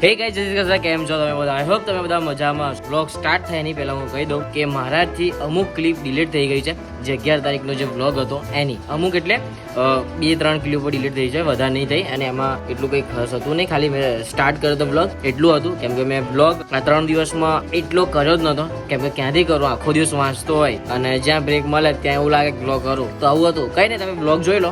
હે ગાઈસ, જય શ્રી કૃષ્ણ. કેમ છો તમે બધા? આઈ હોપ તમે બધા મજામાં. વ્લોગ સ્ટાર્ટ થાય એની પહેલા હું કહી દઉં કે મારાથી અમુક ક્લિપ ડિલીટ થઈ ગઈ છે. જે 11 તારીખનો જે વ્લોગ હતો એની અમુક એટલે 2-3 ક્લિપો ડિલીટ થઈ છે, વધારે નહીં થઈ. અને એમાં એટલું કંઈ ખાસ હતું નહીં, ખાલી મેં સ્ટાર્ટ કર્યો તો વ્લોગ એટલું હતું. કેમ કે મેં વ્લોગ આ 3 દિવસમાં એટલો કર્યો જ નહોતો. કેમ કે ક્યાંથી કરું, આખો દિવસ વાંચતો હોય અને જ્યાં બ્રેક મળે ત્યાં એવું લાગે કે વ્લોગ કરું. તો આવું હતું. કંઈ નહીં, તમે વ્લોગ જોઈ લો.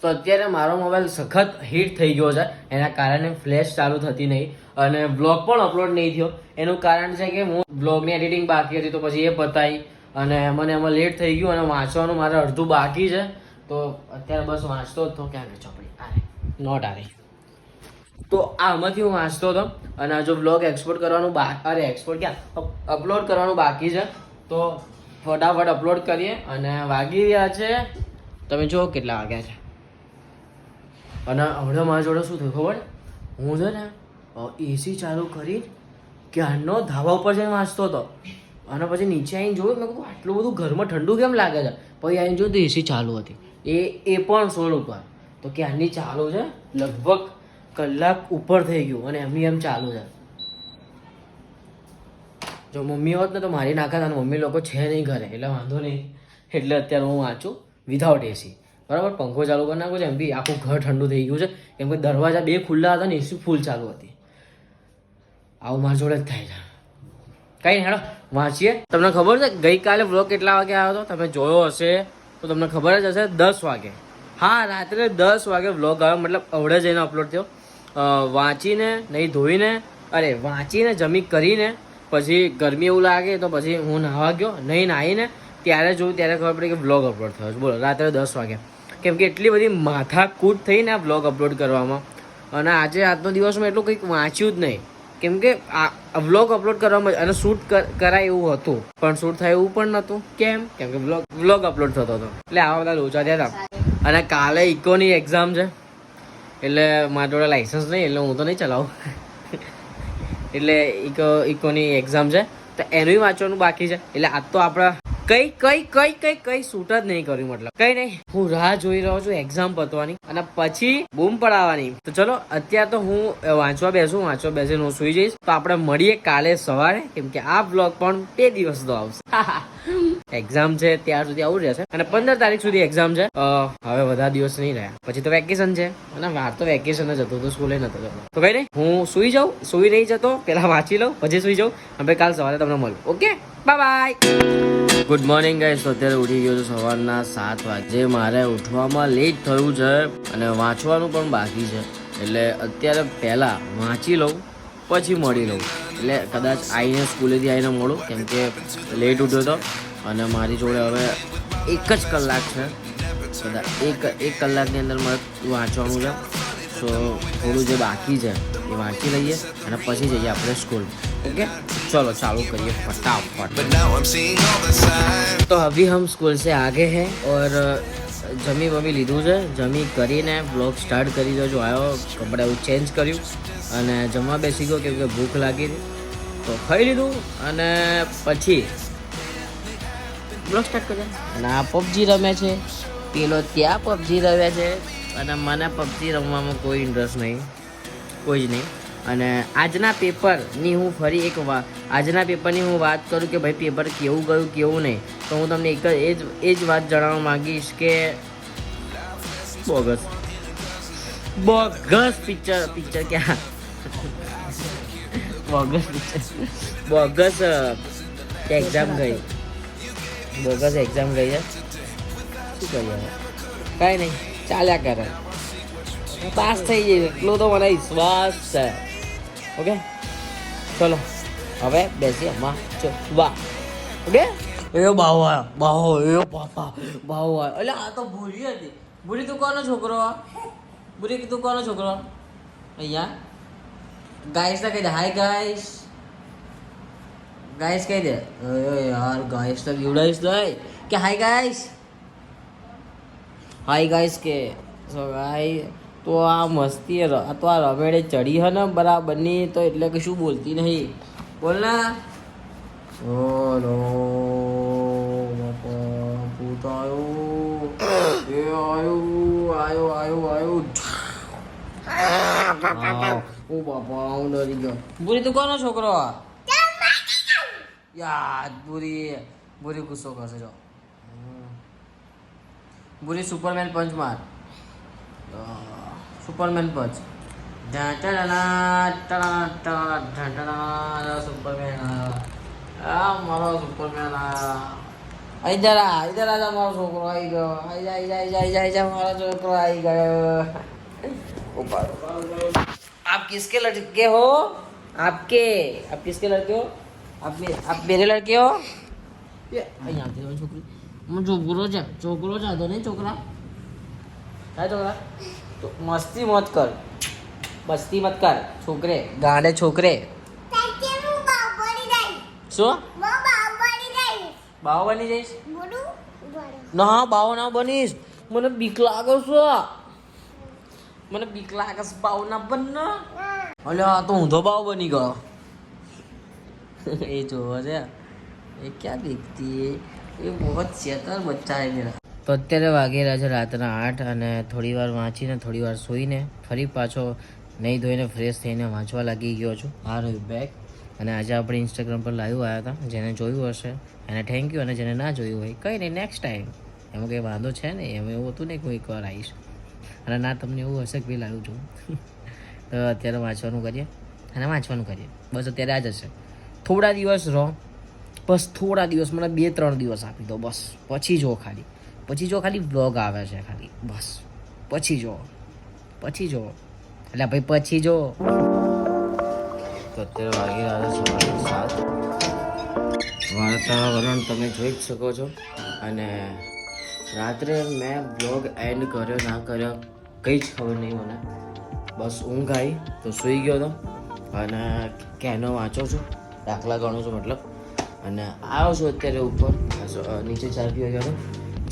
તો અત્યારે મારો મોબાઈલ સખત હીટ થઈ ગયો છે. એના કારણે ફ્લેશ ચાલુ થતી નહીં અને બ્લોગ પણ અપલોડ નહીં થયો. એનું કારણ છે કે હું બ્લોગની એડિટિંગ બાકી હતી, તો પછી એ પતાવી અને મને એમાં લેટ થઈ ગયું અને વાંચવાનું મારે અડધું બાકી છે. તો અત્યારે બસ વાંચતો જ હતો. ક્યાં ગઈ ચોપડી? આરે નોટ આવી. તો આમાંથી હું વાંચતો હતો અને જો બ્લોગ એક્સપોર્ટ કરવાનું એક્સપોર્ટ ક્યાં અપલોડ કરવાનું બાકી છે. તો ફટાફટ અપલોડ કરીએ. અને વાગી રહ્યા છે, તમે જુઓ કેટલા વાગ્યા છે. અને હમણાં મારા જોડે શું થયું ખબર? હું છે ને એસી ચાલુ કરી ક્યારનો ધાબા ઉપર જઈને વાંચતો હતો અને પછી નીચે આવીને જોયું, મેં કહ્યું આટલું બધું ઘરમાં ઠંડુ કેમ લાગે છે? પછી આવીને જોયું તો એસી ચાલુ હતી, એ પણ 16 ઉપર. તો ક્યારની ચાલુ છે, લગભગ કલાક ઉપર થઈ ગયું અને એમની એમ ચાલુ છે. જો મમ્મી હોત ને તો મારી નાખત, અને મમ્મી લોકો છે નહીં ઘરે એટલે વાંધો નહીં. એટલે અત્યારે હું વાંચું વિધાઉટ એસી. બરાબર, પંખો ચાલુ કરી નાખો છે, એમ બી આખું ઘર ઠંડુ થઈ ગયું છે. કેમ કે દરવાજા 2 ખુલ્લા હતા ને એસી ફૂલ ચાલુ હતી. આવું મારી જોડે જ થાય છે. કઈ નહીં, હેડો વાંચીએ. તમને ખબર છે ગઈકાલે વ્લોગ કેટલા વાગે આવ્યો હતો? તમે જોયો હશે તો તમને ખબર જ હશે, 10 વાગે. હા, રાત્રે 10 વાગે વ્લોગ આવ્યો, મતલબ અવડે જઈને અપલોડ થયો. વાંચીને વાંચીને જમી કરીને પછી ગરમી એવું લાગે તો પછી હું નાહવા ગયો. નહીં નાહીને ત્યારે જોયું ત્યારે ખબર પડી કે વ્લોગ અપલોડ થયો છે. બોલો, રાત્રે 10 વાગે. કેમ કે એટલી બધી માથાકૂટ થઈ ને આ વ્લોગ અપલોડ કરવામાં. અને આજનો દિવસમાં એટલું કંઈક વાંચ્યું જ નહીં. કેમ કે આ વ્લોગ અપલોડ કરવામાં અને શૂટ કરાય એવું હતું, પણ શૂટ થાય એવું પણ નહોતું. કેમ કે વ્લોગ અપલોડ થતો હતો. એટલે આવા બધા લોચા થયા હતા. અને કાલે ઇકોની એક્ઝામ છે, એટલે મારા જોડે લાઇસન્સ નહીં, એટલે હું તો નહીં ચલાવું. એટલે ઇકોની એક્ઝામ છે, તો એનું વાંચવાનું બાકી છે. એટલે આજ તો આપણા કઈ શૂટ જ નહીં કર્યું. મતલબ કઈ નહીં, હું રાહ જોઈ રહ્યો છું એક્ઝામ પતવાની અને પછી બૂમ પડાવવાની. તો ચલો અત્યારે તો હું વાંચવા બેસીને હું સુઈ જઈશ. તો આપણે મળીએ કાલે સવારે, કેમ કે આ બ્લોગ પણ 2 દિવસ તો આવશે. એક્ઝામ છે ત્યાર સુધી આવું રહેશે અને 15 તારીખ સુધી એક્ઝામ છે. હવે વધારે દિવસ નહીં રહ્યા, પછી તો વેકેશન છે. અને વાર તો વેકેશન જ હતું, તો સ્કૂલે નતો જતો. તો કઈ નહીં, હું સુઈ નહીં જતો, પેલા વાંચી લઉં પછી સુઈ જાઉં. હવે કાલ સવારે તમને મળું. Okay, bye. Good morning guys. તો અત્યારે ઉઠી ગયો છું સવારના 7 વાગે. મારે ઉઠવામાં લેટ થયું છે અને વાંચવાનું પણ બાકી છે. એટલે અત્યારે પહેલાં વાંચી લઉં પછી મળી લઉં. એટલે કદાચ આવીને સ્કૂલેથી આવીને મળું, કેમ કે લેટ ઉઠ્યો હતો અને મારી જોડે હવે 1 જ કલાક છે. કદાચ એક કલાકની અંદર મારે વાંચવાનું છે. તો થોડું જે બાકી છે એ વાંચી લઈએ અને પછી જઈએ આપણે સ્કૂલ. ओके, चलो चालू करिए फटाफट. तो अभी हम स्कूल से आगे हैं और जमी લીધું છે. જમી કરીને બ્લોગ સ્ટાર્ટ કરી દો. જો આવ્યો, કપડા એવું ચેન્જ કર્યું અને જમવા બેસી ગયો, કેમ કે ભૂખ લાગી હતી. તો ખાઈ લીધું અને પછી બ્લોગ સ્ટાર્ટ કર્યો. અને આ પબજી રમે છે, પેલો ત્યાં પબજી રમે છે. અને મને પબજી રમવામાં કોઈ ઇન્ટરેસ્ટ નહીં, કોઈ જ નહીં. અને આજના પેપરની હું વાત કરું કે ભાઈ પેપર કેવું ગયું કેવું નહીં, તો હું તમને એ જ વાત જણાવવા માંગીશ કે બોગસ પિક્ચર ક્યાં બોગસ એક્ઝામ ગઈ છે. શું કરીએ? કાંઈ નહીં, ચાલ્યા કરે. પાસ થઈ જાય એટલો તો મને વિશ્વાસ છે. ઓકે, ચલો હવે બેસી વાહ. ઓકે, એ બાવો આવ્યો એટલે આ તો ભૂરી હતી. ભૂરી તું કોનો છોકરો? અહીંયા ગાઈસ ને કહી દે, હાય ગાઈસ કહી દે. યાર ગાઈસ તો બીવડાઈશ નહીં કે હાય ગાઈસ કે. સો ગાઈસ, તો આ મસ્તી તો આ રમેડે ચડી હે ને બરાબરની, તો એટલે કશું બોલતી નહીં. બોલ ના. ઓલો બાપા ભૂત આવ્યો. ઓ બાપા હું ડરી ગયો. ભૂરી તું કોનો છોકરો? યાર ભૂરી ગુસ્સો કરશે જો. ભૂરી સુપરમેન પંચ માર. સુપરમેન પંચ. સુપરમેન આ મારો સુપરમેન ઇધર આ મારો છોકરો આવી ગયો. આઈ જા મારો છોકરો આવી ગયો. आप किसके लड़के हो? आप किसके लड़के हो? आप मेरे लड़के हो? અહીંયા છોકરી છોકરો છે તો નહીં છોકરા તો મસ્તી મત કર છોકરે ગાંડે છોકરે. શું બાવો બની જઈશ? ના બાવો ના બનીશ. મને બીક લાગે છે બાવો ના બન. અલ્યા તો ઊંધો બાવો બની ગયો. એ જોવો છે એ ક્યાં દેખતી એ બહુ ચેતર બચ્ચા है मेरा. તો અત્યારે વાગેલા છે રાતના 8 અને થોડી વાર વાંચીને થોડી વાર સૂઈને ફરી પાછો નહીં ધોઈને ફ્રેશ થઈને વાંચવા લાગી ગયો છું. આ રહ્યું બેગ. અને આજે આપણે ઇન્સ્ટાગ્રામ પર લાઈવ આવ્યા હતા. જેને જોયું હશે એને થેન્ક યુ, અને જેને ના જોયું હોય કંઈ નહીં, નેક્સ્ટ ટાઈમ. એમાં કંઈ વાંધો છે ને, એમાં એવું હતું ને કે હું એકવાર આવીશ. અને ના તમને એવું હશે કે ભાઈ લાઈવ છું. તો અત્યારે વાંચવાનું કરીએ બસ. અત્યારે આ જ હશે. થોડા દિવસ રહો, બસ થોડા દિવસ, મને 2-3 દિવસ આપી દો બસ. પછી જો ખાલી વ્લોગ આવે છે ખાલી બસ. પછી જો એટલે ભાઈ પછી જો. તો અત્યારે વાગી રહ્યા છે 7:30. વાતાવરણ તમે જોઈ જ શકો છો. અને રાત્રે મેં બ્લોગ એન્ડ કર્યો ના કર્યો કંઈ જ ખબર નહીં મને. બસ ઊંઘ આવી તો સૂઈ ગયો હતો. અને કેનો વાંચું છું, દાખલા ગણું છું મતલબ. અને આવ્યો છું અત્યારે ઉપર, નીચે ચા પીવા ગયો હતો.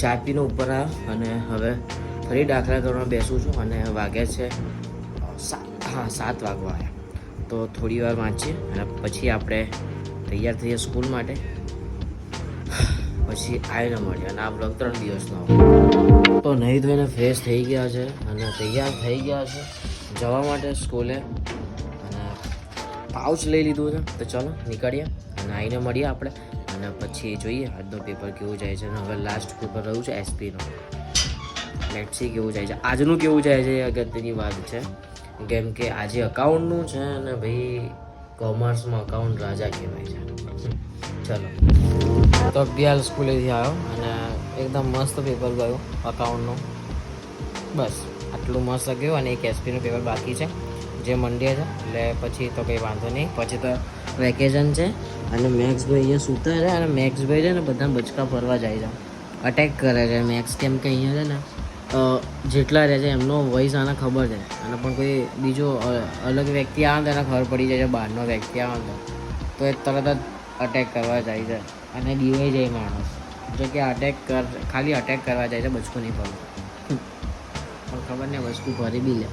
ચા પીને ઉપર આવ્યો અને હવે ફરી દાખલા ગણવા બેસું છું. અને વાગ્યા છે 7 વાગવા આવ્યા. તો થોડી વાર વાંચીએ અને પછી આપણે તૈયાર થઈએ સ્કૂલ માટે. પછી આવીને મળીએ. અને આ બ્લોગ 3 દિવસનો. તો નહીં ધોઈને ફ્રેશ થઈ ગયા છે અને તૈયાર થઈ ગયા છે જવા માટે સ્કૂલે. અને પાઉચ લઈ લીધું છે. તો ચલો નીકળીએ અને આવીને મળીએ આપણે. અને પછી જોઈએ આજનો પેપર કેવું જાય છે. અને હવે લાસ્ટ પેપર રહ્યું છે એસપીનું. લેટ્સ સી કેવું જાય છે. આજનું કેવું જાય છે એ અગત્યની વાત છે. કેમ કે આજે અકાઉન્ટનું છે અને ભાઈ કોમર્સમાં અકાઉન્ટ રાજા કહેવાય છે. ચલો તો અગિયાર સ્કૂલેથી આવ્યો અને એકદમ મસ્ત પેપર ગયું અકાઉન્ટનું. બસ આટલું મસ્ત ગયું. અને એક એસપીનું પેપર બાકી છે જે મંડે છે. એટલે પછી તો કંઈ વાંધો નહીં. પછી તો વેકેશન છે. અને મેક્સભાઈ અહીંયા સૂતા છે. અને મેક્સભાઈ છે ને બધાને બચકા ફરવા જાય છે, અટેક કરે છે મેક્સ. કેમ કે અહીંયા છે ને જેટલા રહે છે એમનો વોઇસ આને ખબર છે. અને પણ કોઈ બીજો અલગ વ્યક્તિ આવે તો એને ખબર પડી જાય છે, બહારનો વ્યક્તિ આવે તો એ તરત જ અટેક કરવા જાય છે અને દીવાઈ જાય માણસ. જો કે ખાલી અટેક કરવા જાય છે, બચકું નહીં ફરવું. પણ ખબર નહીં બચકું ફરી બી લે.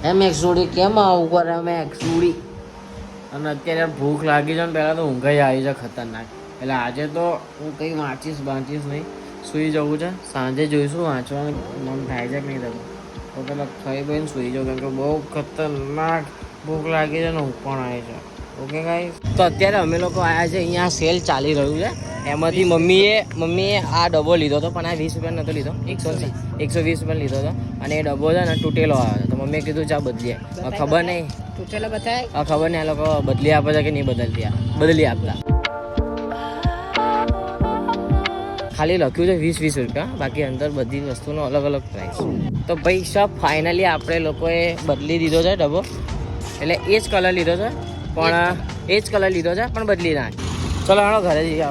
એમ એકસુડી કેમ આવું કરે એકસુડી. અને અત્યારે ભૂખ લાગી છે ને પહેલાં તો ઊંઘાઈ આવી છે ખતરનાક. એટલે આજે તો હું કંઈ વાંચીશ નહીં, સૂઈ જવું છે. સાંજે જોઈશું વાંચવાનું મન થાય છે કે નહીં થતું. તો પેલા ખાઈ બહીને સૂઈ જાઉં. કેમ કે બહુ ખતરનાક ભૂખ લાગી છે ને ઊંઘ પણ આવી છે. ઓકે ગાઈસ, તો અત્યારે અમે લોકો આવ્યા છે. અહીંયા સેલ ચાલી રહ્યું છે. એમાંથી મમ્મીએ આ ડબ્બો લીધો હતો, પણ આ 20 રૂપિયા નહોતો લીધો, 120 રૂપિયા લીધો હતો. અને એ ડબ્બો છે ને તૂટેલો આવ્યો હતો. તો મમ્મીએ કીધું ચા બદલીએ. ખબર નહીં તૂટેલો બતાય, ખબર નહીં આ લોકો બદલી આપે છે કે નહીં બદલી આપતા. ખાલી લખ્યું છે 20 રૂપિયા, બાકી અંદર બધી વસ્તુનો અલગ અલગ પ્રાઇસ. તો ભાઈ સબ ફાઇનલી આપણે લોકોએ બદલી દીધો છે ડબ્બો. એટલે એ જ કલર લીધો છે પણ બદલી ના. ચલો હાલો ઘરે જઈએ.